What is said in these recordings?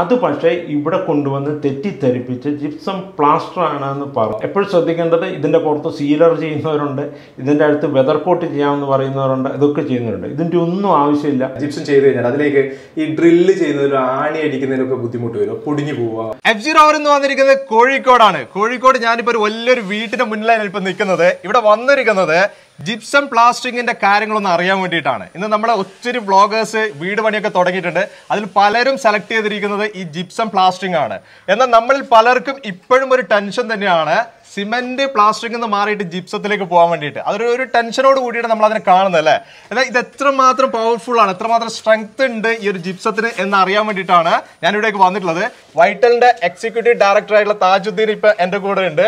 അത് പക്ഷേ ഇവിടെ കൊണ്ടുവന്ന് തെറ്റിദ്ധരിപ്പിച്ച് ജിപ്സം പ്ലാസ്റ്റർ ആണെന്ന് പറഞ്ഞു. എപ്പോഴും ശ്രദ്ധിക്കേണ്ടത് ഇതിൻ്റെ പുറത്ത് സീലർ ചെയ്യുന്നവരുണ്ട്, ഇതിൻ്റെ അടുത്ത് വെതർ കോട്ട് ചെയ്യാമെന്ന് പറയുന്നവരുണ്ട്, ഇതൊക്കെ ചെയ്യുന്നവരുണ്ട്. ഇതിൻ്റെ ഒന്നും ആവശ്യമില്ല. ജിപ്സം ചെയ്ത് കഴിഞ്ഞാൽ അതിലേക്ക് ഈ ഡ്രില്ല് ചെയ്യുന്നതിലും ആണി അടിക്കുന്നതിനൊക്കെ ബുദ്ധിമുട്ട് വരും, പൊടിഞ്ഞു പോവുക. ROVER എന്ന് വന്നിരിക്കുന്നത് കോഴിക്കോടാണ്. കോഴിക്കോട് ഞാനിപ്പോൾ ഒരു വലിയൊരു വീട്ടിന്റെ മുന്നിലാണ് ഇപ്പൊ നിൽക്കുന്നത്. ഇവിടെ വന്നിരിക്കുന്നത് ജിപ്സം പ്ലാസ്റ്ററിങ്ങിന്റെ കാര്യങ്ങളൊന്നും അറിയാൻ വേണ്ടിയിട്ടാണ്. ഇന്ന് നമ്മളെ ഒത്തിരി വ്ളോഗേഴ്സ് വീട് പണിയൊക്കെ തുടങ്ങിയിട്ടുണ്ട്. അതിൽ പലരും സെലക്ട് ചെയ്തിരിക്കുന്നത് ഈ ജിപ്സം പ്ലാസ്റ്ററിംഗ് ആണ്. എന്നാൽ നമ്മളിൽ പലർക്കും ഇപ്പോഴും ഒരു ടെൻഷൻ തന്നെയാണ് സിമെന്റ് പ്ലാസ്റ്ററിംഗ് എന്ന് മാറിയിട്ട് ജിപ്സത്തിലേക്ക് പോകാൻ വേണ്ടിയിട്ട്. അതൊരു ടെൻഷനോട് കൂടിയിട്ട് നമ്മൾ അതിനെ കാണുന്നത് അല്ലേ. എന്നാൽ ഇത് എത്രമാത്രം പവർഫുൾ ആണ്, എത്രമാത്രം സ്ട്രെങ്ത് ഉണ്ട് ഈ ഒരു ജിപ്സത്തിന് എന്ന് അറിയാൻ വേണ്ടിയിട്ടാണ് ഞാൻ ഇവിടേക്ക് വന്നിട്ടുള്ളത്. വൈറ്റലിന്റെ എക്സിക്യൂട്ടീവ് ഡയറക്ടർ ആയിട്ടുള്ള താജുദ്ദീൻ ഇപ്പൊ എന്റെ കൂടെ ഉണ്ട്.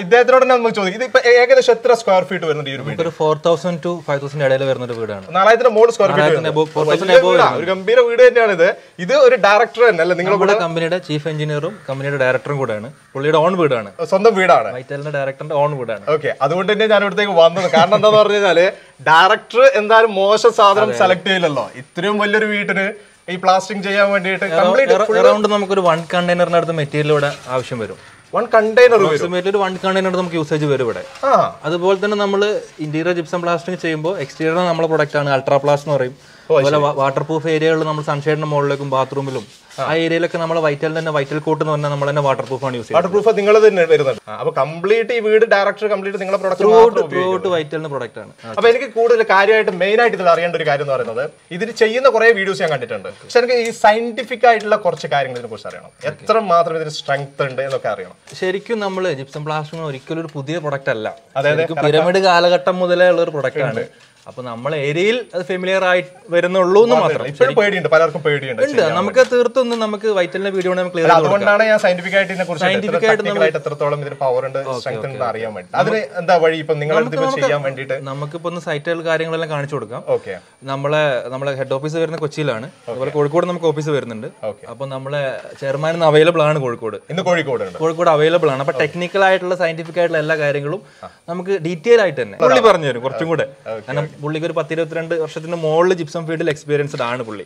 ഇദ്ദേഹത്തിനോട് തന്നെ നമുക്ക് ചോദിക്കും, ഇത് ഇപ്പൊ ഏകദേശം എത്ര സ്ക്വയർ ഫീറ്റ് വരുന്നുണ്ട് ഈ ഒരു വീട്? 4000 to 5000 ഇടയിൽ വരുന്ന ഒരു വീടാണ്. 4000 മുകളിൽ സ്ക്വയർ ഫീറ്റ്, ഒരു ഗംഭീര വീട് തന്നെയാണ്. ഇത് ഒരു ഡയറക്ടർ തന്നെ അല്ലേ? നിങ്ങളുടെ കമ്പനിയുടെ ചീഫ് എഞ്ചിനീയറും കമ്പനിയുടെ ഡയറക്ടറും കൂടെയാണ്. പുള്ളിയുടെ ഓൺ വീടാണ്, സ്വന്തം വീടാണ്, വൈറ്റലിന്റെ ഡയറക്ടറിന്റെ ഓൺ വീടാണ്. ഓക്കെ, അതുകൊണ്ട് തന്നെ ഞാൻ ഇവിടത്തേക്ക് വന്നത്. കാരണം എന്താന്ന് പറഞ്ഞു കഴിഞ്ഞാല് ഡയറക്ടർ എന്തായാലും മോശം സാധനം സെലക്ട് ചെയ്യില്ലല്ലോ. ഇത്രയും വലിയൊരു വീട്ടിന് ഈ പ്ലാസ്റ്റിംഗ് ചെയ്യാൻ വേണ്ടിയിട്ട് അറൗണ്ട് നമുക്കൊരു 1 കണ്ടെയ്നറിനടുത്ത് മെറ്റീരിയൽ ഇവിടെ ആവശ്യം വരും. 1 കണ്ടെയ്നർ ഒരു 1 കണ്ടെയ്നർ നമുക്ക് യൂസേജ് വരും ഇവിടെ. അതുപോലെ തന്നെ നമ്മൾ ഇന്റീരിയർ ജിപ്സം പ്ലാസ്റ്ററിംഗ് ചെയ്യുമ്പോൾ എക്സ്റ്റീരിയർ നമ്മളെ പ്രൊഡക്റ്റ് ആണ് അൾട്രാ പ്ലാസ്റ്റ് എന്ന് പറയും. അതുപോലെ വാട്ടർ പ്രൂഫ് ഏരിയകളിൽ നമ്മൾ സൺഷെയ്ഡിന്റെ മുകളിലേക്കും ബാത്റൂമിലും ആ ഏരിയയിലൊക്കെ നമ്മൾ വൈറ്റൽ തന്നെ വൈറ്റൽ കോട്ട് എന്ന് പറഞ്ഞാൽ നമ്മൾ തന്നെ വാട്ടർ പ്രൂഫ് ആണ് യൂസ് ചെയ്യുന്നത്. വാട്ടർ പ്രൂഫ് നിങ്ങൾ തന്നെ വരുന്നത്. അപ്പൊ കംപ്ലീറ്റ് ഈ വീട് ഡയറക്ടർ കംപ്ലീറ്റ് നിങ്ങളുടെ പ്രൊഡക്റ്റ് വൈറ്റലിന്റെ പ്രൊഡക്റ്റ് ആണ്. അപ്പൊ എനിക്ക് കൂടുതൽ കാര്യമായിട്ട് മെയിൻ ആയിട്ട് ഇതിൽ അറിയേണ്ട ഒരു കാര്യം എന്ന് പറയുന്നത്, ഇതിൽ ചെയ്യുന്ന കുറെ വീഡിയോസ് ഞാൻ കണ്ടിട്ടുണ്ട്. പക്ഷെ എനിക്ക് ഈ സയന്റിഫിക് ആയിട്ടുള്ള കുറച്ച് കാര്യങ്ങൾ ഇതിനെ കുറിച്ച് അറിയണം. എത്ര മാത്രം ഇതിന് സ്ട്രെങ്ത് ഉണ്ട് എന്നൊക്കെ അറിയണം. ശരിക്കും നമ്മൾ ജിപ്സം പ്ലാസ്റ്ററിംഗ് ഒരിക്കലും ഒരു പുതിയ പ്രൊഡക്റ്റ് അല്ല. അതായത് പിരമിഡ് കാലഘട്ടം മുതലേ ഉള്ള ഒരു പ്രൊഡക്റ്റ് ആണ്. അപ്പൊ നമ്മളെ ഏരിയയിൽ അത് ഫെമിലിയർ ആയി വരുന്നുള്ളൂ എന്ന് മാത്രം. ഇപ്പോഴും പേടിയുണ്ട്, പലർക്കും പേടിയുണ്ട്. നമുക്ക് തീർത്തൊന്നും നമുക്ക് വൈറ്റലിന്റെ വീഡിയോ ക്ലിയർ. അതുകൊണ്ടാണ് ഞാൻ സയന്റിഫിക് ആയിട്ട് എത്രത്തോളം ഇതിന് പവർ ഉണ്ട്, സ്ട്രെങ്ത് ഉണ്ട് അറിയാൻ വേണ്ടി. അതിന് എന്താ വഴി ഇപ്പൊ നിങ്ങൾ ചെയ്യാൻ വേണ്ടിയിട്ട്? നമുക്കിപ്പോ ഒന്ന് സൈറ്റുകൾ കാര്യങ്ങളെല്ലാം കാണിച്ചു കൊടുക്കാം. ഓക്കെ, നമ്മളെ ഹെഡ് ഓഫീസ് വരുന്ന കൊച്ചിയിലാണ്. അതുപോലെ കോഴിക്കോട് നമുക്ക് ഓഫീസ് വരുന്നുണ്ട്. അപ്പൊ നമ്മളെ ചെയർമാൻ അവൈലബിൾ ആണ് കോഴിക്കോട്. ഇന്ന് കോഴിക്കോട് അവൈലബിൾ ആണ്. അപ്പൊ ടെക്നിക്കൽ ആയിട്ടുള്ള സയന്റിഫിക് ആയിട്ടുള്ള എല്ലാ കാര്യങ്ങളും നമുക്ക് ഡീറ്റെയിൽ ആയിട്ട് തന്നെ പുള്ളി പറഞ്ഞു തരും കുറച്ചും കൂടെ. കാരണം പുള്ളിക്ക് ഒരു 10-22 വർഷത്തിന് മുകളിൽ ജിപ്സം ഫീൽഡിൽ എക്സ്പീരിയൻസ്ഡ് ആണ് പുള്ളി.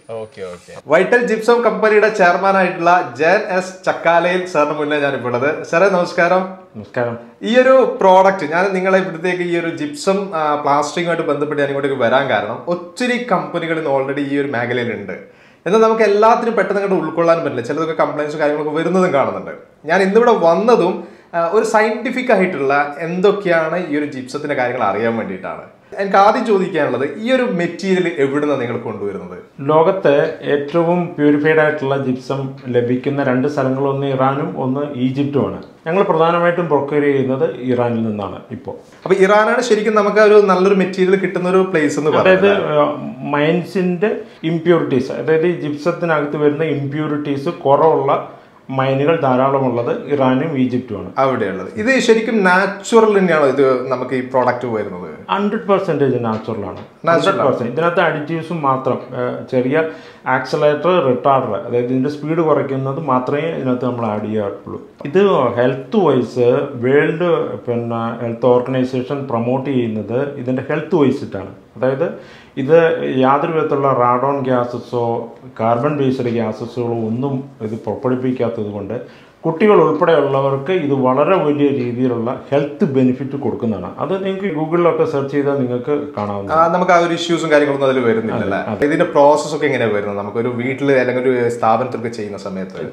വൈറ്റൽ ജിപ്സം കമ്പനിയുടെ ചെയർമാൻ ആയിട്ടുള്ള ജയൻ എസ് ചക്കാലയിൽ സാറിന് മുന്നേ ഞാൻ ഇപ്പോൾ ഉള്ളത്. സാറേ നമസ്കാരം. നമസ്കാരം. ഈ ഒരു പ്രോഡക്റ്റ് ഞാൻ നിങ്ങളെ ഇവിടത്തേക്ക് ഈ ഒരു ജിപ്സം പ്ലാസ്റ്ററിങ്ങുമായിട്ട് ബന്ധപ്പെട്ട് ഞാൻ ഇങ്ങോട്ടേക്ക് വരാൻ കാരണം ഒത്തിരി കമ്പനികൾ ഇന്ന് ഓൾറെഡി ഈ ഒരു മേഖലയിലുണ്ട്. എന്നാൽ നമുക്ക് എല്ലാത്തിനും പെട്ടെന്ന് അങ്ങോട്ട് ഉൾക്കൊള്ളാൻ പറ്റില്ല. ചിലതൊക്കെ കംപ്ലൈൻസും കാര്യങ്ങളൊക്കെ വരുന്നതും കാണുന്നുണ്ട്. ഞാൻ ഇന്നിവിടെ വന്നതും ഒരു സയന്റിഫിക് ആയിട്ടുള്ള എന്തൊക്കെയാണ് ഈ ഒരു ജിപ്സത്തിന്റെ കാര്യങ്ങൾ അറിയാൻ വേണ്ടിയിട്ടാണ്. എനിക്ക് ആദ്യം ചോദിക്കാനുള്ളത്, ഈ ഒരു മെറ്റീരിയൽ എവിടുന്നാണ് നിങ്ങൾ കൊണ്ടുവരുന്നത്? ലോകത്തെ ഏറ്റവും പ്യൂരിഫൈഡ് ആയിട്ടുള്ള ജിപ്സം ലഭിക്കുന്ന 2 സ്ഥലങ്ങൾ, ഒന്ന് ഇറാനും ഒന്ന് ഈജിപ്തുമാണ്. ഞങ്ങൾ പ്രധാനമായിട്ടും പ്രൊക്യൂർ ചെയ്യുന്നത് ഇറാനിൽ നിന്നാണ് ഇപ്പോൾ. അപ്പൊ ഇറാനാണ് ശരിക്കും നമുക്ക് ഒരു നല്ലൊരു മെറ്റീരിയൽ കിട്ടുന്ന ഒരു പ്ലേസ് എന്ന് പറയുന്നത്. അതായത് മൈൻസിന്റെ ഇമ്പ്യൂരിറ്റീസ്, അതായത് ഈ ജിപ്സത്തിനകത്ത് വരുന്ന ഇമ്പ്യൂരിറ്റീസ് കുറവുള്ള മൈനുകൾ ധാരാളമുള്ളത് ഇറാനും ഈജിപ്തുമാണ് അവിടെയുള്ളത്. ഇത് ശരിക്കും നാച്ചുറൽ തന്നെയാണോ ഇത് നമുക്ക് ഈ പ്രോഡക്റ്റ് വരുന്നത്? 100% നാച്ചുറലാണ്. 100%. ഇതിനകത്ത് അഡിറ്റീവ്സും മാത്രം, ചെറിയ ആക്സലേറ്റർ, റിട്ടാർഡർ, അതായത് ഇതിന്റെ സ്പീഡ് കുറയ്ക്കുന്നത് മാത്രമേ ഇതിനകത്ത് നമ്മൾ ആഡ് ചെയ്യാറുള്ളൂ. ഇത് health vice world health organisation promote ചെയ്യുന്നത് ഇതിന്റെ ഹെൽത്ത് വൈസിട്ടാണ്. അതായത് ഇത് യാതൊരു വിധത്തിലുള്ള റാഡോൺ ഗ്യാസസോ കാർബൺ ബേസ്ഡ് ഗ്യാസസുകളോ ഒന്നും ഇത് പുറപ്പെടുവിക്കാത്തത് കൊണ്ട് കുട്ടികൾ ഉൾപ്പെടെയുള്ളവർക്ക് ഇത് വളരെ വലിയ രീതിയിലുള്ള ഹെൽത്ത് ബെനിഫിറ്റ് കൊടുക്കുന്നതാണ്. അത് നിങ്ങൾക്ക് ഗൂഗിളിലൊക്കെ സെർച്ച് ചെയ്താൽ നിങ്ങൾക്ക് കാണാവുന്നതാണ്. നമുക്ക് ആ ഒരു ഇഷ്യൂസും കാര്യങ്ങളൊന്നും അതിൽ വരുന്നില്ല. ഇതിന്റെ പ്രോസസ് ഒക്കെ എങ്ങനെയാണ് വരുന്നത്? നമുക്കൊരു വീട്ടിൽ അല്ലെങ്കിൽ ഒരു സ്ഥാപനത്തിലൊക്കെ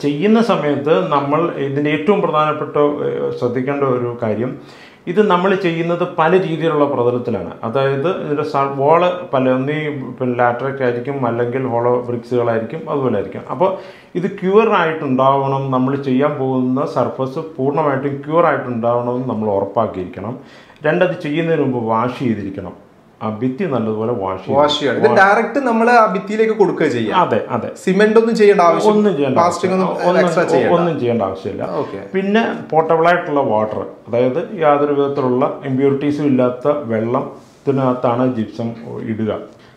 ചെയ്യുന്ന സമയത്ത് നമ്മൾ ഇതിന്റെ ഏറ്റവും പ്രധാനപ്പെട്ട ശ്രദ്ധിക്കേണ്ട ഒരു കാര്യം, ഇത് നമ്മൾ ചെയ്യുന്നത് പല രീതിയിലുള്ള പ്രതലത്തിലാണ്. അതായത് ഇതിൻ്റെ വോള് ഒന്നീ ലാറ്ററൈറ്റ് ആയിരിക്കും, അല്ലെങ്കിൽ ഹോളോ ബ്രിക്സുകളായിരിക്കും, അതുപോലെ ആയിരിക്കും. അപ്പോൾ ഇത് ക്യൂർ ആയിട്ടുണ്ടാവണം, നമ്മൾ ചെയ്യാൻ പോകുന്ന സർഫസ് പൂർണ്ണമായിട്ടും ക്യൂർ ആയിട്ടുണ്ടാവണമെന്ന് നമ്മൾ ഉറപ്പാക്കിയിരിക്കണം. 2, അത് ചെയ്യുന്നതിന് മുമ്പ് വാഷ് ചെയ്തിരിക്കണം. ആ ഭിത്തി നല്ലതുപോലെ വാഷ് ചെയ്യണം. ഇത് ഡയറക്റ്റ് നമ്മൾ ആ ഭിത്തിയിലേക്ക് കൊടുക്കുക ചെയ്യാം. അതെ. സിമെന്റ് ഒന്നും ചെയ്യേണ്ട ആവശ്യം, ഒന്നും ചെയ്യേണ്ട ആവശ്യമില്ല. പിന്നെ പോർട്ടബിൾ ആയിട്ടുള്ള വാട്ടർ, അതായത് യാതൊരു വിധത്തിലുള്ള ഇമ്പ്യൂരിറ്റീസും ഇല്ലാത്ത വെള്ളത്തിനകത്താണ് ജിപ്സം ഇടുക.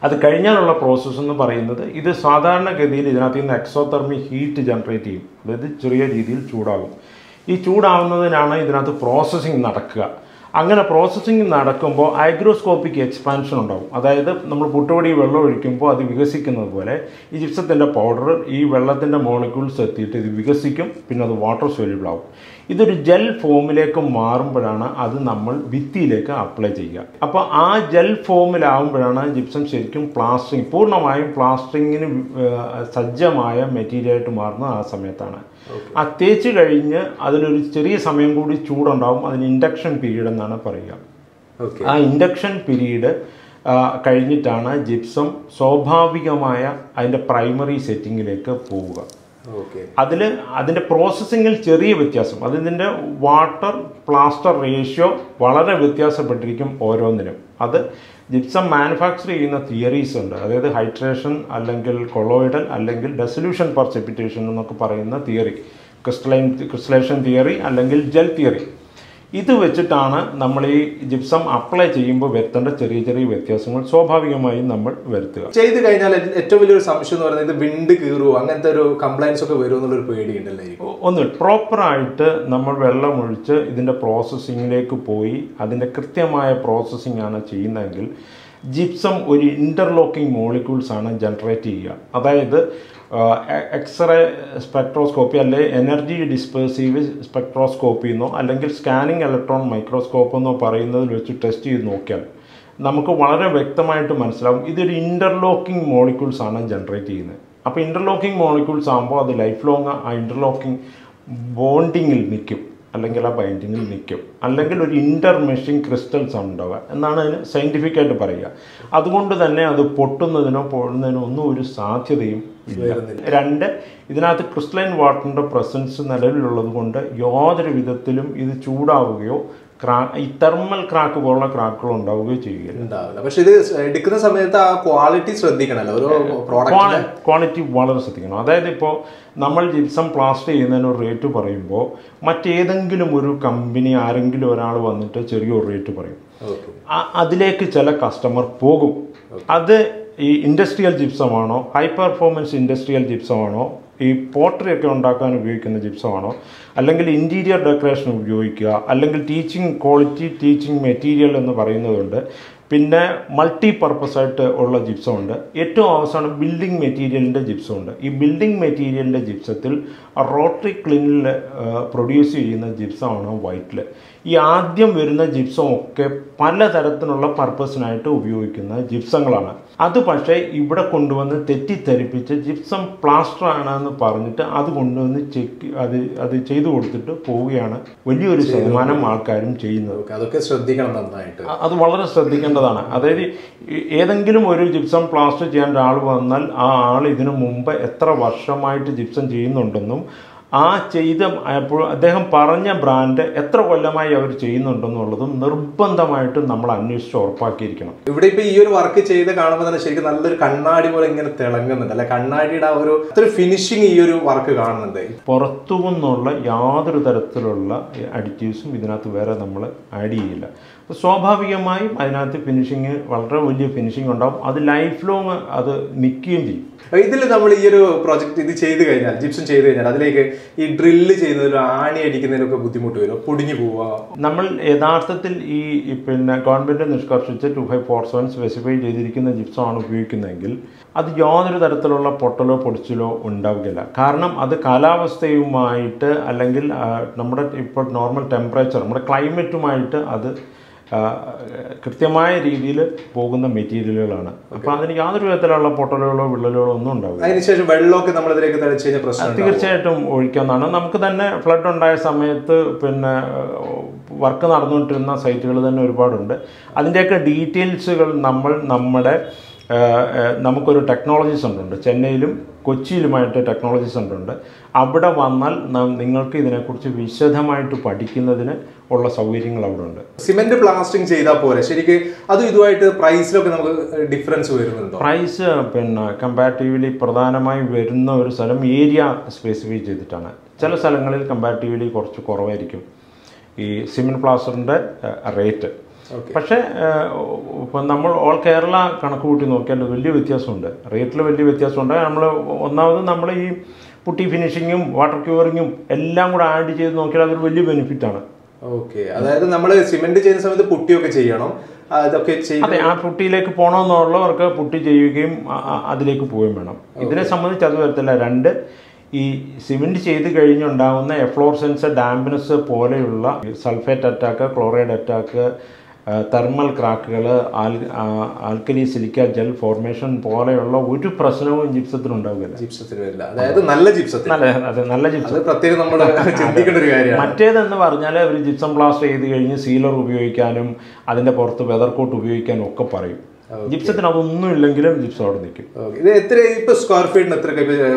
അത് കഴിഞ്ഞാലുള്ള പ്രോസസ്സ് എന്ന് പറയുന്നത്, ഇത് സാധാരണഗതിയിൽ ഇതിനകത്ത് നിന്ന് എക്സോതെർമി ഹീറ്റ് ജനറേറ്റ് ചെയ്യും. അതായത് ചെറിയ രീതിയിൽ ചൂടാകും. ഈ ചൂടാവുന്നതിനാണ് ഇതിനകത്ത് പ്രോസസ്സിങ് നടക്കുക. അങ്ങനെ പ്രോസസ്സിങ് നടക്കുമ്പോൾ ഹൈഗ്രോസ്കോപ്പിക് എക്സ്പാൻഷൻ ഉണ്ടാകും. അതായത് നമ്മൾ പുട്ടുപൊടി വെള്ളം ഒഴിക്കുമ്പോൾ അത് വികസിക്കുന്നത് പോലെ ഈ ജിപ്സത്തിൻ്റെ പൗഡർ ഈ വെള്ളത്തിൻ്റെ മോളിക്യൂൾസ് എത്തിയിട്ട് ഇത് വികസിക്കും, പിന്നെ അത് വാട്ടർ സോല്യൂബിൾ ആവും. ഇതൊരു ജെൽ ഫോമിലേക്ക് മാറുമ്പോഴാണ് അത് നമ്മൾ ഭിത്തിയിലേക്ക് അപ്ലൈ ചെയ്യുക. അപ്പോൾ ആ ജെൽ ഫോമിലാവുമ്പോഴാണ് ജിപ്സം ശരിക്കും പ്ലാസ്റ്ററിങ്, പൂർണ്ണമായും പ്ലാസ്റ്ററിങ്ങിന് സജ്ജമായ മെറ്റീരിയലായിട്ട് മാറുന്നത് ആ സമയത്താണ്. ആ തേച്ച് കഴിഞ്ഞ് അതിനൊരു ചെറിയ സമയം കൂടി ചൂടുണ്ടാവും. അതിന് ഇൻഡക്ഷൻ പീരീഡ് എന്നാണ് പറയുക. ആ ഇൻഡക്ഷൻ പീരീഡ് കഴിഞ്ഞിട്ടാണ് ജിപ്സം സ്വാഭാവികമായ അതിൻ്റെ പ്രൈമറി സെറ്റിങ്ങിലേക്ക് പോവുക. അതിൻ്റെ പ്രോസസ്സിങ്ങിൽ ചെറിയ വ്യത്യാസം, അതിൻ്റെ വാട്ടർ പ്ലാസ്റ്റർ റേഷ്യോ വളരെ വ്യത്യാസപ്പെട്ടിരിക്കും ഓരോന്നിനും. അത് ജിപ്സം മാനുഫാക്ചർ ചെയ്യുന്ന തിയറീസ് ഉണ്ട്. അതായത് ഹൈഡ്രേഷൻ അല്ലെങ്കിൽ കൊളോയിഡൽ അല്ലെങ്കിൽ ഡെസൊല്യൂഷൻ പെർസിപ്പിറ്റേഷൻ എന്നൊക്കെ പറയുന്ന തിയറി, ക്രിസ്റ്റലേഷൻ തിയറി അല്ലെങ്കിൽ ജെൽ തിയറി. ഇത് വെച്ചിട്ടാണ് നമ്മൾ ഈ ജിപ്സം അപ്ലൈ ചെയ്യുമ്പോൾ വരുത്തേണ്ട ചെറിയ ചെറിയ വ്യത്യാസങ്ങൾ സ്വാഭാവികമായും നമ്മൾ വരുത്തുക. ചെയ്ത് കഴിഞ്ഞാൽ ഏറ്റവും വലിയൊരു സംശയം എന്ന് പറയുന്നത് ഇത് വിണ്ട് കീറുമോ, അങ്ങനത്തെ ഒരു കംപ്ലൈൻസ് ഒക്കെ വരുമോ എന്നുള്ളൊരു പേടിയുണ്ടല്ലേ? ഒന്നുമില്ല, പ്രോപ്പറായിട്ട് നമ്മൾ വെള്ളമൊഴിച്ച് ഇതിൻ്റെ പ്രോസസ്സിങ്ങിലേക്ക് പോയി അതിൻ്റെ കൃത്യമായ പ്രോസസ്സിംഗ് ആണ് ചെയ്യുന്നതെങ്കിൽ ജിപ്സം ഒരു ഇൻ്റർലോക്കിംഗ് മോളിക്യൂൾസ് ആണ് ജനറേറ്റ് ചെയ്യുക. അതായത് എക്സ്റേ സ്പെക്ട്രോസ്കോപ്പി അല്ലെങ്കിൽ എനർജി ഡിസ്പേഴ്സീവ് സ്പെക്ട്രോസ്കോപ്പി എന്നോ അല്ലെങ്കിൽ സ്കാനിങ് ഇലക്ട്രോൺ മൈക്രോസ്കോപ്പ് എന്നോ പറയുന്നതിൽ വെച്ച് ടെസ്റ്റ് ചെയ്ത് നോക്കിയാൽ നമുക്ക് വളരെ വ്യക്തമായിട്ട് മനസ്സിലാവും ഇതൊരു ഇൻ്റർലോക്കിംഗ് മോളിക്യൂൾസ് ആണ് ജനറേറ്റ് ചെയ്യുന്നത്. അപ്പോൾ ഇൻ്റർലോക്കിംഗ് മോളിക്യൂൾസ് ആകുമ്പോൾ അത് ലൈഫ് ലോങ് ആ ഇൻ്റർലോക്കിംഗ് ബോണ്ടിങ്ങിൽ നിൽക്കും, അല്ലെങ്കിൽ ആ ബൈൻഡിങ്ങിൽ നിൽക്കും, അല്ലെങ്കിൽ ഒരു ഇൻ്റർമെഷിങ് ക്രിസ്റ്റൽസ് ആണ് ഉണ്ടാവുക എന്നാണ് അതിന് സയൻറ്റിഫിക്കായിട്ട് പറയുക. അതുകൊണ്ട് തന്നെ അത് പൊട്ടുന്നതിനോ പൊഴുന്നതിനോ ഒന്നും ഒരു സാധ്യതയും ഇല്ല. രണ്ട്, ഇതിനകത്ത് ക്രിസ്റ്റലൈൻ വാട്ടറിൻ്റെ പ്രസൻസ് നിലവിലുള്ളത് കൊണ്ട് യാതൊരു വിധത്തിലും ഇത് ചൂടാവുകയോ ഈ തെർമൽ ക്രാക്ക് പോലുള്ള ക്രാക്കുകൾ ഉണ്ടാവുകയോ ചെയ്യുകയില്ല. പക്ഷേ ഇത് എടുക്കുന്ന സമയത്ത് ആ ക്വാളിറ്റി ശ്രദ്ധിക്കണമല്ലോ, ഓരോ ക്വാളിറ്റി വളരെ ശ്രദ്ധിക്കണം. അതായത് ഇപ്പോൾ നമ്മൾ ജിപ്സം പ്ലാസ്റ്റർ ചെയ്യുന്നതിന് ഒരു റേറ്റ് പറയുമ്പോൾ മറ്റേതെങ്കിലും ഒരു കമ്പനി ആരെങ്കിലും ഒരാൾ വന്നിട്ട് ചെറിയൊരു റേറ്റ് പറയും, അതിലേക്ക് ചില കസ്റ്റമർ പോകും. അത് ഈ ഇൻഡസ്ട്രിയൽ ജിപ്സമാണോ, ഹൈ പെർഫോമൻസ് ഇൻഡസ്ട്രിയൽ ജിപ്സമാണോ, ഈ പോട്ടറി ഒക്കെ ഉണ്ടാക്കാൻ ഉപയോഗിക്കുന്ന ജിപ്സമാണോ, അല്ലെങ്കിൽ ഇൻറ്റീരിയർ ഡെക്കറേഷൻ ഉപയോഗിക്കുക, അല്ലെങ്കിൽ ക്വാളിറ്റി ടീച്ചിങ് മെറ്റീരിയൽ എന്ന് പറയുന്നതുണ്ട്. പിന്നെ മൾട്ടി പർപ്പസായിട്ട് ഉള്ള ജിപ്സമുണ്ട്. ഏറ്റവും അവസാനം ബിൽഡിംഗ് മെറ്റീരിയലിൻ്റെ ജിപ്സമുണ്ട്. ഈ ബിൽഡിംഗ് മെറ്റീരിയലിൻ്റെ ജിപ്സത്തിൽ റോട്ടറി ക്ലിനിൽ പ്രൊഡ്യൂസ് ചെയ്യുന്ന ജിപ്സമാണ് വൈറ്റൽ. ഈ ആദ്യം വരുന്ന ജിപ്സം ഒക്കെ പലതരത്തിലുള്ള പർപ്പസിനായിട്ട് ഉപയോഗിക്കുന്ന ജിപ്സങ്ങളാണ്. അത് പക്ഷേ ഇവിടെ കൊണ്ടുവന്ന് തെറ്റിദ്ധരിപ്പിച്ച് ജിപ്സം പ്ലാസ്റ്റർ ആണെന്ന് പറഞ്ഞിട്ട് അത് കൊണ്ടുവന്ന് അത് ചെയ്തു കൊടുത്തിട്ട് പോവുകയാണ് വലിയൊരു ശതമാനം ആൾക്കാരും ചെയ്യുന്നത്. അതൊക്കെ ശ്രദ്ധിക്കണം നന്നായിട്ട്, അത് വളരെ ശ്രദ്ധിക്കേണ്ടതാണ്. അതായത് ഏതെങ്കിലും ഒരു ജിപ്സം പ്ലാസ്റ്റർ ചെയ്യാൻ ഒരാൾ വന്നാൽ ആ ആൾ ഇതിനു മുമ്പ് എത്ര വർഷമായിട്ട് ജിപ്സം ചെയ്യുന്നുണ്ടെന്നും ആ അപ്പോൾ അദ്ദേഹം പറഞ്ഞ ബ്രാൻഡ് എത്ര കൊല്ലമായി അവർ ചെയ്യുന്നുണ്ടെന്നുള്ളതും നിർബന്ധമായിട്ടും നമ്മൾ അന്വേഷിച്ച് ഉറപ്പാക്കിയിരിക്കണം. ഇവിടെ ഇപ്പൊ ഈ ഒരു വർക്ക് ചെയ്ത് കാണുമ്പോൾ തന്നെ ശരിക്കും നല്ലൊരു കണ്ണാടി പോലെ ഇങ്ങനെ തിളങ്ങുന്നുണ്ട് അല്ലെ, കണ്ണാടിയുടെ ആ ഒരു ഫിനിഷിങ് ഈ ഒരു വർക്ക് കാണുന്നുണ്ട്. പുറത്തു നിന്നുള്ള യാതൊരു തരത്തിലുള്ള അഡിറ്റീവ്സും ഇതിനകത്ത് വേറെ നമ്മൾ ആഡ് ചെയ്യില്ല. സ്വാഭാവികമായും അതിനകത്ത് ഫിനിഷിങ് വളരെ വലിയ ഫിനിഷിങ് ഉണ്ടാവും. അത് ലൈഫ് ലോങ് അത് നിൽക്കുകയും ചെയ്യും. ഇതിൽ നമ്മൾ ഈ ഒരു പ്രോജക്റ്റ് ഇത് ചെയ്ത് കഴിഞ്ഞാൽ, ജിപ്സം ചെയ്ത് കഴിഞ്ഞാൽ അതിലേക്ക് ഈ ഡ്രില്ല് ചെയ്യുന്നതിലും ആണി അടിക്കുന്നതിനൊക്കെ ബുദ്ധിമുട്ട് വരും, പൊടിഞ്ഞു പോവുക. നമ്മൾ യഥാർത്ഥത്തിൽ ഈ ഗവൺമെൻറ് നിഷ്കർഷിച്ച് 2547 സ്പെസിഫൈ ചെയ്തിരിക്കുന്ന ജിപ്സമാണ് ഉപയോഗിക്കുന്നതെങ്കിൽ അത് യാതൊരു തരത്തിലുള്ള പൊട്ടലോ പൊടിച്ചിലോ ഉണ്ടാവുകയില്ല. കാരണം അത് കാലാവസ്ഥയുമായിട്ട് അല്ലെങ്കിൽ നമ്മുടെ ഇപ്പോൾ നോർമൽ ടെമ്പറേച്ചർ, നമ്മുടെ ക്ലൈമറ്റുമായിട്ട് അത് കൃത്യമായ രീതിയിൽ പോകുന്ന മെറ്റീരിയലുകളാണ്. അപ്പോൾ അതിന് യാതൊരു വിധത്തിലുള്ള പൊട്ടലുകളോ വിള്ളലുകളോ ഒന്നും ഉണ്ടാവില്ല. അതിനുശേഷം വെള്ളമൊക്കെ നമ്മൾ ഇതിലേക്ക് തളിച്ച് കഴിഞ്ഞാൽ പ്രശ്നം തീർച്ചയായിട്ടും ഒഴിക്കാവുന്നതാണ്. നമുക്ക് തന്നെ ഫ്ലഡ് ഉണ്ടായ സമയത്ത് വർക്ക് നടന്നുകൊണ്ടിരുന്ന സൈറ്റുകൾ തന്നെ ഒരുപാടുണ്ട്. അതിൻ്റെയൊക്കെ ഡീറ്റെയിൽസുകൾ നമുക്കൊരു ടെക്നോളജി സെൻ്ററുണ്ട്, ചെന്നൈയിലും കൊച്ചിയിലുമായിട്ട് ടെക്നോളജി സെൻ്ററുണ്ട്. അവിടെ വന്നാൽ നിങ്ങൾക്ക് ഇതിനെക്കുറിച്ച് വിശദമായിട്ട് പഠിക്കുന്നതിന് ഉള്ള സൗകര്യങ്ങൾ അവിടെ ഉണ്ട്. സിമെന്റ് പ്ലാസ്റ്ററിങ് ചെയ്താൽ പോലെ ശരിക്കും അതും ഇതുമായിട്ട് പ്രൈസിലൊക്കെ നമുക്ക് ഡിഫറൻസ് വരുന്നുണ്ടോ? പ്രൈസ് കമ്പാരിറ്റീവ്ലി പ്രധാനമായും വരുന്ന ഒരു സ്ഥലം ഏരിയ സ്പെസിഫൈ ചെയ്തിട്ടാണ്. ചില സ്ഥലങ്ങളിൽ കമ്പാരിറ്റീവ്ലി കുറച്ച് കുറവായിരിക്കും ഈ സിമെന്റ് പ്ലാസ്റ്ററിൻ്റെ റേറ്റ്. പക്ഷേ ഇപ്പം നമ്മൾ ഓൾ കേരള കണക്ക് കൂട്ടി നോക്കിയാൽ വലിയ വ്യത്യാസമുണ്ട്, റേറ്റിൽ വലിയ വ്യത്യാസമുണ്ട്. ഒന്നാമത് നമ്മൾ ഈ പുട്ടി ഫിനിഷിങ്ങും വാട്ടർ ക്യൂറിങ്ങും എല്ലാം കൂടെ ആഡ് ചെയ്ത് നോക്കിയാൽ അതൊരു വലിയ ബെനിഫിറ്റാണ്. ഓക്കെ, അതായത് നമ്മൾ സിമെന്റ് ചെയ്യുന്ന സമയത്ത് പുട്ടിയൊക്കെ ചെയ്യണം, അതൊക്കെ അതെ. ആ പുട്ടിയിലേക്ക് പോകണമെന്നുള്ളവർക്ക് പുട്ടി ചെയ്യുകയും അതിലേക്ക് പോവുകയും വേണം. ഇതിനെ സംബന്ധിച്ച് അത് വരത്തില്ല. രണ്ട്, ഈ സിമെന്റ് ചെയ്ത് കഴിഞ്ഞുണ്ടാകുന്ന എഫ്ലോറസൻസ്, ഡാംപ്നെസ് പോലെയുള്ള sulphate attack, chloride attack, thermal ക്രാക്കുകൾ, ആൽക്കലി സിലിക്ക ജെൽ ഫോർമേഷൻ പോലെയുള്ള ഒരു പ്രശ്നവും ജിപ്സത്തിന് ഉണ്ടാവുകയില്ല. ജിപ്സത്തിന് വരില്ല. അതായത് നല്ല ജിപ്സത്തിന്. അതെ, നല്ല ജിപ്സം. പ്രത്യേകം നമ്മൾ ചിന്തിക്കേണ്ട ഒരു കാര്യമാണ്. മറ്റേതെന്ന് പറഞ്ഞാൽ ഒരു ജിപ്സം പ്ലാസ്റ്റർ ചെയ്ത് കഴിഞ്ഞ് സീലർ ഉപയോഗിക്കാനും അതിന്റെ പുറത്ത് വെതർ കോട്ട് ഉപയോഗിക്കാനും ഒക്കെ പറയും. ജിപ്സത്തിന് അതൊന്നും ഇല്ലെങ്കിലും ജിപ്സം അവിടെ നിൽക്കും. ഇത് എത്ര ഇപ്പൊ സ്ക്വയർ ഫീറ്റിന് എത്ര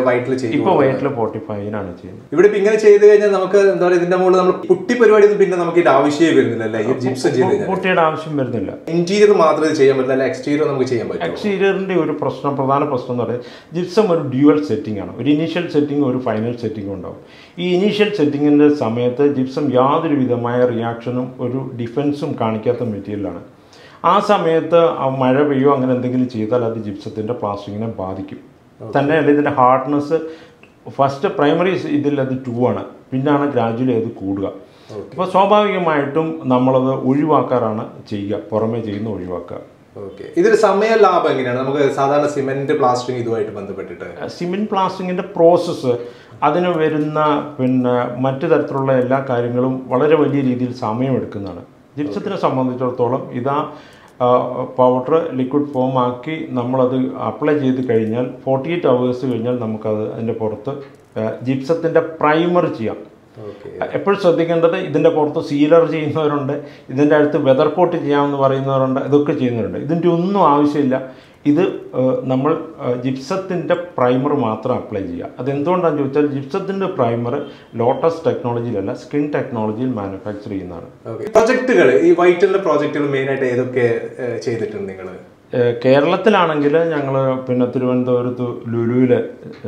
വൈറ്റിൽ ചെയ്യും? ഇപ്പൊ വൈറ്റിൽ 45 ചെയ്യുന്നത്. ഇവിടെ ഇപ്പൊ ഇങ്ങനെ ചെയ്ത് കഴിഞ്ഞാൽ നമുക്ക് എന്താ പറയുക, ഇതിന്റെ മുകളിൽ നമ്മൾ പുട്ടി പരിപാടി പിന്നെ നമുക്ക് ഇത് ആവശ്യമേ വരുന്നില്ല അല്ലേ? ഈ ജിപ്സം ചെയ്ത് കഴിഞ്ഞാൽ പുട്ടിയുടെ ആവശ്യം വരുന്നില്ല. ഇന്റീരിയർ മാത്രമേ ചെയ്യാൻ പറ്റില്ല, അല്ല എക്സ്റ്റീരിയർ നമുക്ക് ചെയ്യാൻ പറ്റും. എക്സ്റ്റീരിയറിന്റെ ഒരു പ്രധാന പ്രശ്നം എന്ന് പറയുന്നത് ജിപ്സം ഒരു ഡ്യുവൽ സെറ്റിംഗ് ആണ്. ഒരു ഇനീഷ്യൽ സെറ്റിംഗ്, ഒരു ഫൈനൽ സെറ്റിംഗ് ഉണ്ടാവും. ഈ ഇനീഷ്യൽ സെറ്റിങ്ങിന്റെ സമയത്ത് ജിപ്സം യാതൊരു വിധമായ റിയാക്ഷനും ഒരു ഡിഫൻസും കാണിക്കാത്ത മെറ്റീരിയലാണ്. ആ സമയത്ത് മഴ പെയ്യോ അങ്ങനെ എന്തെങ്കിലും ചെയ്താൽ അത് ജിപ്സത്തിൻ്റെ പ്ലാസ്റ്ററിങ്ങിനെ ബാധിക്കും. തന്നെയല്ല ഇതിൻ്റെ ഹാർഡ്നെസ് ഫസ്റ്റ് പ്രൈമറി ഇതിൽ അത് 2 ആണ്, പിന്നാണ് ഗ്രാജുവലി അത് കൂടുക. അപ്പോൾ സ്വാഭാവികമായിട്ടും നമ്മളത് ഒഴിവാക്കാറാണ് ചെയ്യുക, പുറമേ ചെയ്യുന്ന ഒഴിവാക്കുക. ഓക്കെ, ഇതിൽ സമയ ലാഭം എങ്ങനെയാണ് നമുക്ക് സാധാരണ സിമെന്റ് പ്ലാസ്റ്ററിങ് ഇതുമായിട്ട് ബന്ധപ്പെട്ടിട്ട്? സിമെന്റ് പ്ലാസ്റ്ററിങ്ങിൻ്റെ പ്രോസസ്സ്, അതിന് വരുന്ന മറ്റു തരത്തിലുള്ള എല്ലാ കാര്യങ്ങളും വളരെ വലിയ രീതിയിൽ സമയമെടുക്കുന്നതാണ്. ജിപ്സത്തിനെ സംബന്ധിച്ചിടത്തോളം ഇതാ പൗഡർ ലിക്വിഡ് ഫോം ആക്കി നമ്മളത് അപ്ലൈ ചെയ്ത് കഴിഞ്ഞാൽ 48 hours കഴിഞ്ഞാൽ നമുക്കത് അതിൻ്റെ പുറത്ത് ജിപ്സത്തിൻ്റെ പ്രൈമർ ചെയ്യാം. എപ്പോഴും ശ്രദ്ധിക്കേണ്ടത്, ഇതിൻ്റെ പുറത്ത് സീലർ ചെയ്യുന്നവരുണ്ട്, ഇതിൻ്റെ അടുത്ത് വെതർ കോട്ട് ചെയ്യാമെന്ന് പറയുന്നവരുണ്ട്, ഇതൊക്കെ ചെയ്യുന്നവരുണ്ട്. ഇതിൻ്റെ ഒന്നും ആവശ്യമില്ല. ഇത് നമ്മൾ ജിപ്സത്തിൻ്റെ പ്രൈമർ മാത്രം അപ്ലൈ ചെയ്യുക. അതെന്തുകൊണ്ടാണെന്ന് ചോദിച്ചാൽ ജിപ്സത്തിൻ്റെ പ്രൈമർ ലോട്ടസ് ടെക്നോളജിയിലല്ല, സ്കിൻ ടെക്നോളജിയിൽ മാനുഫാക്ചർ ചെയ്യുന്നതാണ്. പ്രോജക്റ്റുകൾ, ഈ വൈറ്റലിൻ്റെ പ്രോജക്റ്റുകൾ മെയിനായിട്ട് ഏതൊക്കെ ചെയ്തിട്ടുണ്ട് നിങ്ങൾ? കേരളത്തിലാണെങ്കിൽ ഞങ്ങൾ തിരുവനന്തപുരത്ത് ലുലുവിൽ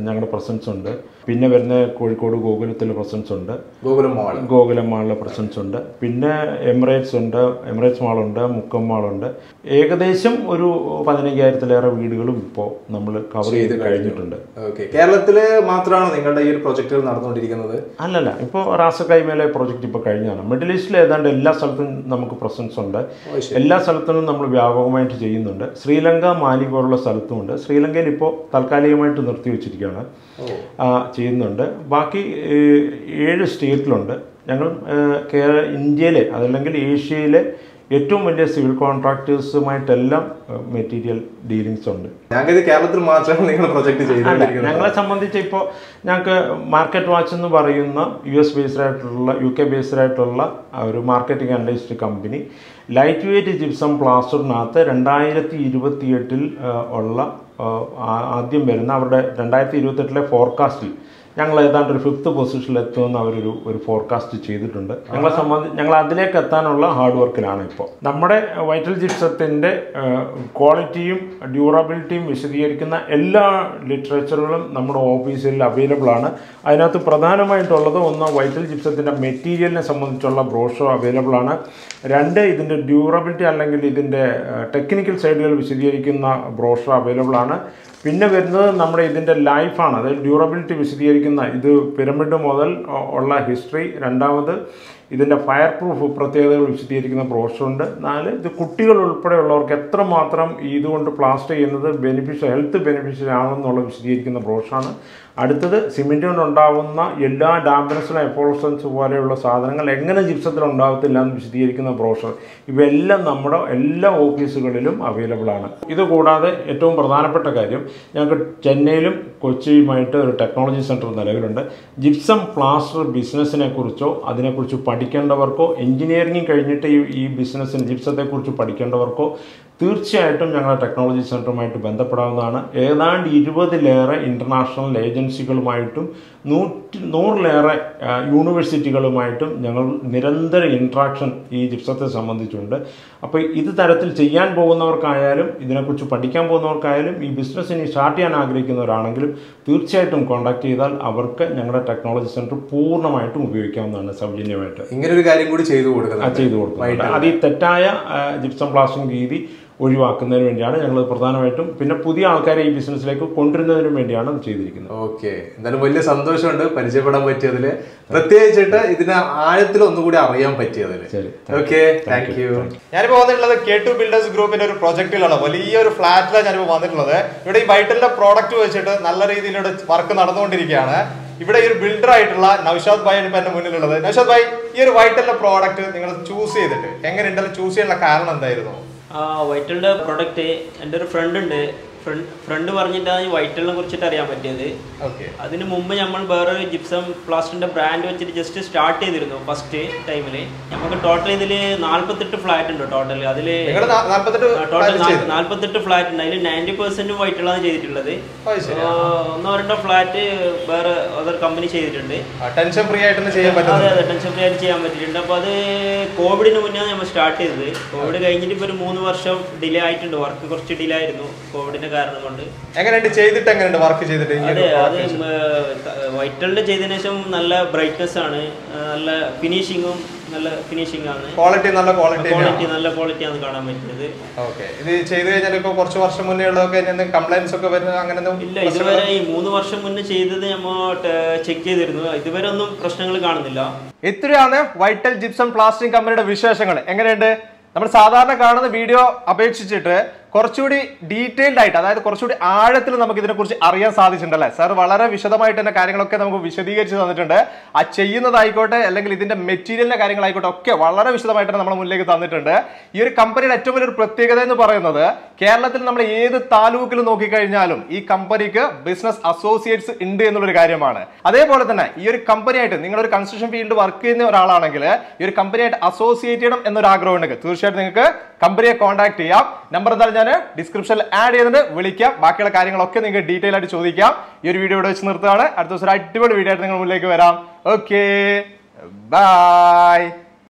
ഞങ്ങളുടെ പ്രസൻസ് ഉണ്ട്. പിന്നെ വരുന്ന കോഴിക്കോട് ഗോകുലത്തിൽ പ്രസൻസ് ഉണ്ട്, ഗോകുലം മാളിലെ പ്രസൻസ് ഉണ്ട്. പിന്നെ എമിറേറ്റ്സ് മാളുണ്ട്, മുക്കം മാളുണ്ട്. ഏകദേശം ഒരു 15,000-ലേറെ വീടുകളും ഇപ്പോൾ നമ്മൾ കവർ ചെയ്ത് കഴിഞ്ഞിട്ടുണ്ട്. കേരളത്തിൽ മാത്രമാണ് നിങ്ങളുടെ ഈ ഒരു പ്രോജക്റ്റുകൾ നടന്നുകൊണ്ടിരിക്കുന്നത്? അല്ലല്ല, ഇപ്പോൾ റാസക്കൈമയിലെ പ്രോജക്റ്റ് ഇപ്പോൾ കഴിഞ്ഞാണ്. മിഡിൽ ഈസ്റ്റിൽ ഏതാണ്ട് എല്ലാ സ്ഥലത്തും നമുക്ക് പ്രസൻസ് ഉണ്ട്. എല്ലാ സ്ഥലത്തും നമ്മൾ വ്യാപകമായിട്ട് ചെയ്യുന്നുണ്ട്. ശ്രീലങ്ക, മാലി പോലുള്ള സ്ഥലത്തുമുണ്ട്. ശ്രീലങ്കയിൽ ഇപ്പോൾ താൽക്കാലികമായിട്ട് നിർത്തി വെച്ചിരിക്കുകയാണ്, ചെയ്യുന്നുണ്ട്. ബാക്കി 7 സ്റ്റേറ്റിലുണ്ട്. ഞങ്ങൾ ഇന്ത്യയിലെ അതല്ലെങ്കിൽ ഏഷ്യയിലെ ഏറ്റവും വലിയ സിവിൽ കോൺട്രാക്ടേഴ്സുമായിട്ടെല്ലാം മെറ്റീരിയൽ ഡീലിങ്സ് ഉണ്ട്. കേരളത്തിൽ മാത്രമാണ് നിങ്ങൾ പ്രൊജക്ട് ചെയ്യുന്നത്? ഞങ്ങളെ സംബന്ധിച്ച് ഇപ്പോൾ ഞങ്ങൾക്ക് മാർക്കറ്റ് വാച്ച് എന്ന് പറയുന്ന US ബേസ്ഡ് ആയിട്ടുള്ള ഒരു marketing analyst company light weight gypsum പ്ലാസ്റ്ററിനകത്ത് 2028 ഉള്ള ആദ്യം വരുന്ന അവരുടെ 2028 ഫോർകാസ്റ്റിൽ ഞങ്ങൾ ഏതാണ്ട് ഒരു 5th പൊസിഷനിൽ എത്തുമെന്ന് അവരൊരു ഫോർകാസ്റ്റ് ചെയ്തിട്ടുണ്ട്. ഞങ്ങൾ അതിലേക്ക് എത്താനുള്ള ഹാർഡ് വർക്കിലാണ് ഇപ്പോൾ. നമ്മുടെ വൈറ്റൽ ജിപ്സത്തിൻ്റെ ക്വാളിറ്റിയും ഡ്യൂറബിലിറ്റിയും വിശദീകരിക്കുന്ന എല്ലാ ലിറ്ററേച്ചറുകളും നമ്മുടെ ഓഫീസിൽ അവൈലബിൾ ആണ്. അതിനകത്ത് പ്രധാനമായിട്ടുള്ളത് ഒന്ന്, വൈറ്റൽ ജിപ്സത്തിൻ്റെ മെറ്റീരിയലിനെ സംബന്ധിച്ചുള്ള ബ്രോഷർ അവൈലബിൾ ആണ്. 2, ഇതിൻ്റെ ഡ്യൂറബിലിറ്റി അല്ലെങ്കിൽ ഇതിൻ്റെ ടെക്നിക്കൽ സൈഡുകൾ വിശദീകരിക്കുന്ന ബ്രോഷർ അവൈലബിൾ ആണ്. പിന്നെ വരുന്നത് നമ്മുടെ ഇതിൻ്റെ ലൈഫാണ്, അതായത് ഡ്യൂറബിലിറ്റി വിശദീകരിക്കുന്ന ഇത് പിരമിഡ് മുതൽ ഉള്ള ഹിസ്റ്ററി. 2ാമത് ഇതിൻ്റെ ഫയർ പ്രൂഫ് പ്രത്യേകതകൾ വിശദീകരിക്കുന്ന ബ്രോഷറുണ്ട്. 4, ഇത് കുട്ടികൾ ഉൾപ്പെടെയുള്ളവർക്ക് എത്രമാത്രം ഇതുകൊണ്ട് പ്ലാസ്റ്റർ ചെയ്യുന്നത് ഹെൽത്ത് ബെനിഫിഷ്യൽ ആണെന്നുള്ള വിശദീകരിക്കുന്ന ബ്രോഷറാണ്. അടുത്തത് സിമെൻറ്റ് കൊണ്ടുണ്ടാകുന്ന എല്ലാ ഡാംപ്നെസ്സിനും എഫോൾസൻസ് പോലെയുള്ള സാധനങ്ങൾ എങ്ങനെ ജിപ്സത്തിൽ ഉണ്ടാകത്തില്ല എന്ന് വിശദീകരിക്കുന്ന ബ്രോഷർ. ഇവയെല്ലാം നമ്മുടെ എല്ലാ ഓഫീസുകളിലും അവൈലബിൾ ആണ്. ഇതുകൂടാതെ ഏറ്റവും പ്രധാനപ്പെട്ട കാര്യം, ഞങ്ങൾക്ക് ചെന്നൈയിലും കൊച്ചിയുമായിട്ട് ഒരു ടെക്നോളജി സെൻറ്റർ നിലവിലുണ്ട്. ജിപ്സം പ്ലാസ്റ്റർ ബിസിനസ്സിനെ കുറിച്ചോ അതിനെക്കുറിച്ച് പഠിക്കേണ്ടവർക്കോ, എഞ്ചിനീയറിംഗ് കഴിഞ്ഞിട്ട് ഈ ബിസിനസ്സിന് ജിപ്സത്തെക്കുറിച്ച് പഠിക്കേണ്ടവർക്കോ തീർച്ചയായിട്ടും ഞങ്ങളുടെ ടെക്നോളജി സെൻറ്ററുമായിട്ട് ബന്ധപ്പെടാവുന്നതാണ്. ഏതാണ്ട് 20-ലേറെ ഇൻ്റർനാഷണൽ ഏജൻസികളുമായിട്ടും 100-ലേറെ യൂണിവേഴ്സിറ്റികളുമായിട്ടും ഞങ്ങൾ നിരന്തര ഇൻട്രാക്ഷൻ ഈ ജിപ്സത്തെ സംബന്ധിച്ചുണ്ട്. അപ്പോൾ ഇത് തരത്തിൽ ചെയ്യാൻ പോകുന്നവർക്കായാലും ഇതിനെക്കുറിച്ച് പഠിക്കാൻ പോകുന്നവർക്കായാലും ഈ ബിസിനസ് ഇനി സ്റ്റാർട്ട് ചെയ്യാൻ ആഗ്രഹിക്കുന്നവരാണെങ്കിലും തീർച്ചയായിട്ടും കോൺടാക്ട് ചെയ്താൽ അവർക്ക് ഞങ്ങളുടെ ടെക്നോളജി സെൻറ്റർ പൂർണ്ണമായിട്ടും ഉപയോഗിക്കാവുന്നതാണ് സൗജന്യമായിട്ട്. ഇങ്ങനെ ഒരു കാര്യം കൂടി ചെയ്തു കൊടുക്കുന്നത്. അത് ഈ തെറ്റായ ജിപ്സം പ്ലാസ്റ്ററിംഗ് രീതി ഒഴിവാക്കുന്നതിന് വേണ്ടിയാണ് ഞങ്ങൾ പ്രധാനമായിട്ടും, പിന്നെ പുതിയ ആൾക്കാരെ ഈ ബിസിനസ്സിലേക്ക് കൊണ്ടുവരുന്നതിനും വേണ്ടിയാണ് അത് ചെയ്തിരിക്കുന്നത്. ഓക്കെ, എന്തായാലും വലിയ സന്തോഷമുണ്ട് പരിചയപ്പെടാൻ പറ്റിയതിൽ, പ്രത്യേകിച്ചിട്ട് ഇതിന് ആഴത്തിൽ ഒന്നുകൂടി അറിയാൻ പറ്റിയതിൽ. Okay, thank you. ഞാനിപ്പോ വന്നിട്ടുള്ളത് K2 ബിൽഡേഴ്സ് ഗ്രൂപ്പിന്റെ ഒരു പ്രൊജക്ടിലാണ്, വലിയൊരു ഫ്ലാറ്റിലാണ് ഞാനിപ്പോ വന്നിട്ടുള്ളത്. ഇവിടെ ഈ വൈറ്റലിന്റെ പ്രോഡക്റ്റ് വെച്ചിട്ട് നല്ല രീതിയിലൂടെ വർക്ക് നടന്നുകൊണ്ടിരിക്കുകയാണ്. ഇവിടെ ഈ ഒരു ബിൽഡർ ആയിട്ടുള്ള നൗഷാദ് ഭായ് ഇപ്പൊ എന്റെ മുന്നിലുള്ളത്. നൗഷാദ് ഭായ്, ഈ ഒരു വൈറ്റലിന്റെ പ്രോഡക്റ്റ് നിങ്ങൾ ചൂസ് ചെയ്തിട്ട് എങ്ങനെയുണ്ടല്ലോ ചൂസ് ചെയ്യാനുള്ള കാരണം എന്തായിരുന്നു? വൈറ്റലിന്റെ പ്രോഡക്റ്റ് എൻ്റെ ഒരു ഫ്രണ്ട് ഉണ്ട്, ഫ്രണ്ട് പറഞ്ഞിട്ടാണ് ഈ വൈറ്റലിനെ കുറിച്ചിട്ട് അറിയാൻ പറ്റിയത്. അതിന് മുമ്പ് നമ്മൾ വേറൊരു ജിപ്സം പ്ലാസ്റ്ററിന്റെ ബ്രാൻഡ് വെച്ചിട്ട് ജസ്റ്റ് സ്റ്റാർട്ട് ചെയ്തിരുന്നു ഫസ്റ്റ് ടൈമില്. നമുക്ക് ടോട്ടൽ ഇതില് 48 ഫ്ലാറ്റ് ഉണ്ട് ടോട്ടൽ. അതില് 48 ഫ്ലാറ്റ് ഉണ്ട്. അതിൽ 90% വൈറ്റലാണ് ചെയ്തിട്ടുള്ളത്. 1-2 ഫ്ലാറ്റ് വേറെ അതർ കമ്പനി ചെയ്തിട്ടുണ്ട്. ടെൻഷൻ ഫ്രീ ആയിട്ട് ചെയ്യാൻ പറ്റും. അതെ, ടെൻഷൻ ഫ്രീ ആയിട്ട് ചെയ്യാൻ പറ്റിയിട്ടുണ്ട്. അപ്പൊ അത് കോവിഡിന് മുന്നേ നമ്മൾ സ്റ്റാർട്ട് ചെയ്തത്. കോവിഡ് കഴിഞ്ഞിട്ട് ഇപ്പൊ ഒരു 3 വർഷം ഡിലേ ആയിട്ടുണ്ട്. വർക്ക് കുറച്ച് ഡിലേ ആയിരുന്നു കോവിഡിന്റെ കാരണം കൊണ്ട്. എങ്ങനെയുണ്ട് വർക്ക് ചെയ്തിട്ട്? അതെ, അത് വൈറ്റലിന്റെ ചെയ്തതിനു ശേഷം നല്ല ബ്രൈറ്റ്നസ് ആണ്, നല്ല ഫിനിഷിങ്ങും നല്ല ഫിനിഷിംഗ് ആണ്, ക്വാളിറ്റി നല്ല ക്വാളിറ്റിയാണ് കാണാൻ പറ്റുന്നത്. ഓക്കെ, ഇത് ചെയ്ത് കഴിഞ്ഞാൽ ഇപ്പൊ കുറച്ച് വർഷം മുന്നേ ഉള്ളതൊക്കെ കംപ്ലൈന്റ്സ് ഒക്കെ വരുന്നത് അങ്ങനെ ഇല്ല. ഇതുവരെ ഈ 3 വർഷം മുന്നേ ചെയ്തത് നമ്മൾ ചെക്ക് ചെയ്തിരുന്നു. ഇതുവരെ ഒന്നും പ്രശ്നങ്ങൾ കാണുന്നില്ല. ഇത്രയാണ് വൈറ്റൽ ജിപ്സം പ്ലാസ്റ്ററിംഗ് കമ്പനിയുടെ വിശേഷങ്ങൾ. എങ്ങനെയുണ്ട്? നമ്മൾ സാധാരണ കാണുന്ന വീഡിയോ അപേക്ഷിച്ചിട്ട് കുറച്ചുകൂടി ഡീറ്റെയിൽഡ് ആയിട്ട്, അതായത് കുറച്ചുകൂടി ആഴത്തിൽ നമുക്ക് ഇതിനെക്കുറിച്ച് അറിയാൻ സാധിച്ചിട്ടുണ്ടല്ലേ. സാർ വളരെ വിശദമായിട്ട് തന്നെ കാര്യങ്ങളൊക്കെ നമുക്ക് വിശദീകരിച്ച് തന്നിട്ടുണ്ട്. ആ ചെയ്യുന്നതായിക്കോട്ടെ അല്ലെങ്കിൽ ഇതിന്റെ മെറ്റീരിയലിന്റെ കാര്യങ്ങളായിക്കോട്ടെ ഒക്കെ വളരെ വിശദമായിട്ട് നമ്മുടെ മുന്നിലേക്ക് തന്നിട്ടുണ്ട്. ഈ ഒരു കമ്പനിയുടെ ഏറ്റവും വലിയൊരു പ്രത്യേകത എന്ന് പറയുന്നത്, കേരളത്തിൽ നമ്മൾ ഏത് താലൂക്കിൽ നോക്കിക്കഴിഞ്ഞാലും ഈ കമ്പനിക്ക് ബിസിനസ് അസോസിയേറ്റ്സ് ഉണ്ട് എന്നുള്ളൊരു കാര്യമാണ്. അതേപോലെ തന്നെ ഈ ഒരു കമ്പനിയായിട്ട് നിങ്ങളൊരു കൺസ്ട്രക്ഷൻ ഫീൽഡ് വർക്ക് ചെയ്യുന്ന ഒരാളാണെങ്കിൽ ഈ ഒരു കമ്പനിയായിട്ട് അസോസിയേറ്റ് ചെയ്യണം എന്നൊരു ആഗ്രഹം ഉണ്ടെങ്കിൽ തീർച്ചയായിട്ടും നിങ്ങൾക്ക് കമ്പനിയെ കോൺടാക്ട് ചെയ്യാം. നമ്പർ എന്തായാലും ഞാൻ ഡിസ്ക്രിപ്ഷനിൽ ആഡ് ചെയ്യുന്നുണ്ട്, വിളിക്കാം. ബാക്കിയുള്ള കാര്യങ്ങളൊക്കെ നിങ്ങൾക്ക് ഡീറ്റെയിൽ ആയിട്ട് ചോദിക്കാം. ഈ ഒരു വീഡിയോ ഇവിടെ വെച്ച് നിർത്തുകയാണ്. അടുത്ത ദിവസം ഒരു അടിപൊളി വീഡിയോ ആയിട്ട് നിങ്ങൾ മുന്നിലേക്ക് വരാം. Okay, by.